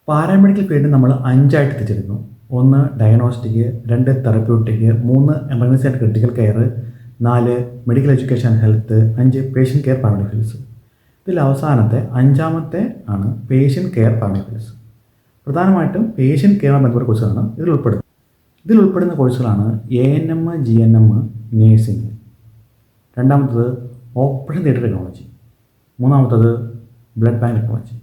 Paramedical field നമ്മൾ 5 ആയിട്ട് തിരിച്ചിരുന്നു. 1 diagnostic, 2 therapeutic, 3 emergency and critical care, 4 medical education and health, 5 patient care paramedical fields. ഇതിൽ അവസാനത്തെ 5-ാമത്തെ ആണ് patient care paramedical fields. പ്രധാനമായിട്ടും patient care ബന്ധപ്പെട്ട കോഴ്സുകളാണ് ഇതിൽ ഉൾപ്പെടുന്ന കോഴ്സുകളാണ് ANM, GNM, നേഴ്സിംഗ്. രണ്ടാമത്തത് ഓപ്പറേഷൻ തിയേറ്റർ ടെക്നോളജി. മൂന്നാമത്തത് ബ്ലഡ് ബാങ്ക് ടെക്നോളജി.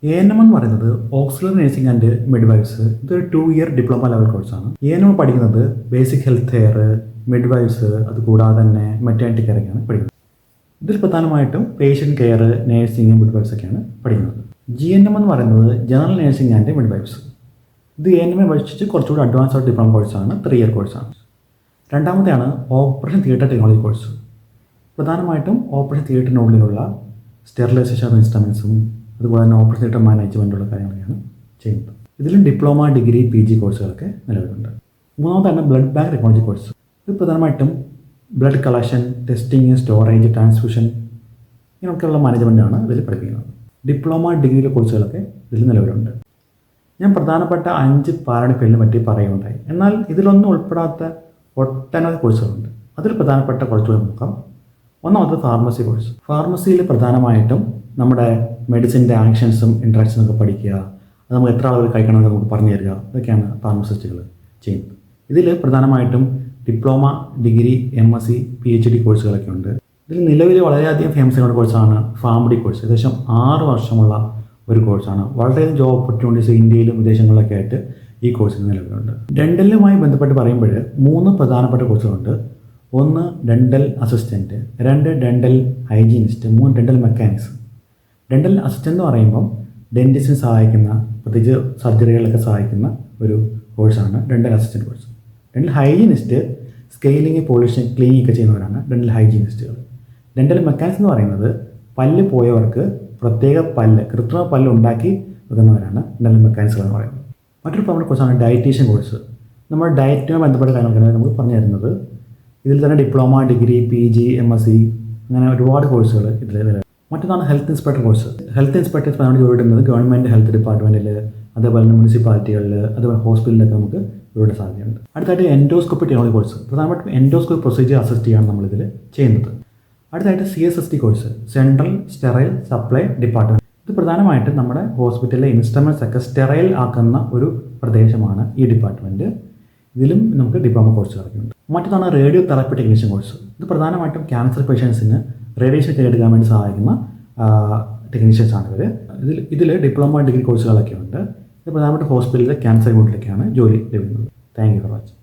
ANM എന്ന് പറയുന്നത് ഓക്സിലറി നഴ്സിംഗ് ആൻഡ് മിഡ്വൈഫ്സ്. ഇതൊരു 2 ഇയർ ഡിപ്ലോമ ലെവൽ കോഴ്സാണ്. ANM പഠിക്കുന്നത് ബേസിക് ഹെൽത്ത് കെയർ, മിഡ്വൈഫ്സ്, അതുകൂടാതെ തന്നെ മെറ്റേണിറ്റി കെയർ ഒക്കെയാണ് പഠിക്കുന്നത്. ഇതിൽ പ്രധാനമായിട്ടും പേഷ്യൻ്റ് കെയർ, നേഴ്സിംഗ്, മിഡ്വൈഫ്സ് ഒക്കെയാണ് പഠിക്കുന്നത്. GNM എന്ന് പറയുന്നത് ജനറൽ നഴ്സിംഗ് ആൻഡ് മിഡ്വൈഫ്സ്. ഇത് ANM അപേക്ഷിച്ച് കുറച്ചുകൂടി അഡ്വാൻസ്ഡ് ഡിപ്ലോമ കോഴ്സാണ്, 3 ഇയർ കോഴ്സാണ്. രണ്ടാമത്തെയാണ് ഓപ്പറേഷൻ തിയേറ്റർ ടെക്നോളജി കോഴ്സ്. പ്രധാനമായിട്ടും ഓപ്പറേഷൻ തിയേറ്ററിനുള്ളിലുള്ള സ്റ്റെറിലൈസേഷൻ ഇൻസ്ട്രുമെൻസും അതുപോലെ തന്നെ ഓപ്പറേഷൻ തിയേറ്റർ മാനേജ്മെൻറ്റുള്ള കാര്യങ്ങളൊക്കെയാണ് ചെയ്യുന്നത്. ഇതിലും ഡിപ്ലോമ, ഡിഗ്രി, PG കോഴ്സുകളൊക്കെ നിലവിലുണ്ട്. മൂന്നാമതാണ് ബ്ലഡ് ബാങ്ക് ടെക്നോളജി കോഴ്സ്. ഇത് പ്രധാനമായിട്ടും blood collection, testing, storage, transfusion ഇങ്ങനെയൊക്കെയുള്ള മാനേജ്മെൻറ്റാണ് ഇതിൽ പഠിപ്പിക്കുന്നത്. ഡിപ്ലോമ, ഡിഗ്രിയിലെ കോഴ്സുകളൊക്കെ ഇതിൽ നിലവിലുണ്ട്. ഞാൻ പ്രധാനപ്പെട്ട 5 പാരാമെഡിക്കൽ ഫീൽഡിനെ പറ്റി പറയുകയുണ്ടായി. എന്നാൽ ഇതിലൊന്നും ഉൾപ്പെടാത്ത ഒട്ടനവധി കോഴ്സുകളുണ്ട്. അതിൽ പ്രധാനപ്പെട്ട കുറച്ചുകൂടി നോക്കാം. ഒന്നാമത് ഫാർമസി കോഴ്സ്. ഫാർമസിയിൽ പ്രധാനമായിട്ടും നമ്മുടെ മെഡിസിൻ്റെ ആക്ഷൻസും ഇൻട്രാക്ഷൻസും ഒക്കെ പഠിക്കുക, അത് നമുക്ക് എത്ര ആളുകൾ കഴിക്കണമെന്ന് നമുക്ക് പറഞ്ഞു തരിക, ഇതൊക്കെയാണ് ഫാർമസിസ്റ്റുകൾ ചെയ്യുന്നത്. ഇതിൽ പ്രധാനമായിട്ടും ഡിപ്ലോമ, ഡിഗ്രി, MSc, PhD കോഴ്സുകളൊക്കെ ഉണ്ട്. ഇതിൽ നിലവിൽ വളരെയധികം ഫേമസ് ആയിട്ടുള്ള കോഴ്സാണ് ഫാർമഡി കോഴ്സ്. ഏകദേശം 6 വർഷമുള്ള ഒരു കോഴ്സാണ്. വളരെയധികം ജോബ് ഓപ്പർച്യൂണിറ്റീസ് ഇന്ത്യയിലും വിദേശങ്ങളിലൊക്കെ ആയിട്ട് ഈ കോഴ്സിന് നിലവിലുണ്ട്. ഡെൻ്റലുമായി ബന്ധപ്പെട്ട് പറയുമ്പോൾ 3 പ്രധാനപ്പെട്ട കോഴ്സുകളുണ്ട്. 1 dental assistant, 2 dental hygienist, 3 dental mechanics. Dental assistant എന്ന് പറയുമ്പം ഡെൻറ്റിസ്റ്റിന് സഹായിക്കുന്ന, പ്രത്യേകിച്ച് സർജറികളിലൊക്കെ സഹായിക്കുന്ന ഒരു കോഴ്സാണ് dental assistant course. Dental hygienist scaling, polishing, cleaning ഒക്കെ ചെയ്യുന്നവരാണ് ഡെൻ്റൽ ഹൈജീനിസ്റ്റുകൾ. ഡെൻ്റൽ മെക്കാനിക്സ് എന്ന് പറയുന്നത് പല്ല് പോയവർക്ക് പ്രത്യേക കൃത്രിമ പല്ല് ഉണ്ടാക്കി വെക്കുന്നവരാണ് ഡെൻ്റൽ മെക്കാനിക്സുകൾ എന്ന് പറയുന്നത്. മറ്റൊരു പ്രധാന കോഴ്സാണ് ഡയറ്റീഷ്യൻ കോഴ്സ്. നമ്മുടെ ഡയറ്റുമായി ബന്ധപ്പെട്ട കാര്യങ്ങളൊക്കെയാണ് നമുക്ക് പറഞ്ഞു തരുന്നത്. ഇതിൽ തന്നെ ഡിപ്ലോമ, ഡിഗ്രി, PG, MSc അങ്ങനെ ഒരുപാട് കോഴ്സുകൾ ഇതിൽ നിലവിൽ. മറ്റൊന്നാണ് health inspector course. Health inspectors പ്രധാനമായിട്ട് ജോലി കിട്ടുന്നത് ഗവൺമെൻറ് ഹെൽത്ത് ഡിപ്പാർട്ട്മെൻറ്റിൽ, അതേപോലെ തന്നെ മുനിസിപ്പാലിറ്റികളിൽ, അതുപോലെ ഹോസ്പിറ്റലിലൊക്കെ നമുക്ക് ജോലിയുടെ സാധ്യതയുണ്ട്. അടുത്തായിട്ട് എൻഡോസ്കോപ്പി ടെക്നോളജി കോഴ്സ്. പ്രധാനമായിട്ടും എൻഡോസ്കോപ്പി പ്രൊസീജിയർ അസിസ്റ്റ് ചെയ്യാണ് നമ്മളിതിൽ ചെയ്യുന്നത്. അടുത്തായിട്ട് CSST course, central sterile supply department. ഇത് പ്രധാനമായിട്ടും നമ്മുടെ ഹോസ്പിറ്റലിലെ ഇൻസ്ട്രുമെൻറ്റ്സ് ഒക്കെ സ്റ്റെറൈൽ ആക്കുന്ന ഒരു പ്രദേശമാണ് ഈ ഡിപ്പാർട്ട്മെൻറ്റ്. ഇതിലും നമുക്ക് ഡിപ്ലോമ കോഴ്സുകളൊക്കെ ഉണ്ട്. മറ്റൊന്നാണ് റേഡിയോ തെറാപ്പി ടെക്നീഷ്യൻ കോഴ്സ്. ഇത് പ്രധാനമായിട്ടും ക്യാൻസർ പേഷ്യൻസിന് റേഡിയേഷൻ എടുക്കാൻ വേണ്ടി സഹായിക്കുന്ന ടെക്നീഷ്യൻസ് ആണ് ഇവർ. ഇതിൽ ഡിപ്ലോമ, ഡിഗ്രി കോഴ്സുകളൊക്കെ ഉണ്ട്. ഇത് പ്രധാനമായിട്ട് ഹോസ്പിറ്റലിലെ ക്യാൻസർ യൂണിറ്റിലൊക്കെയാണ് ജോലി ലഭിക്കുന്നത്. Thank you for watching.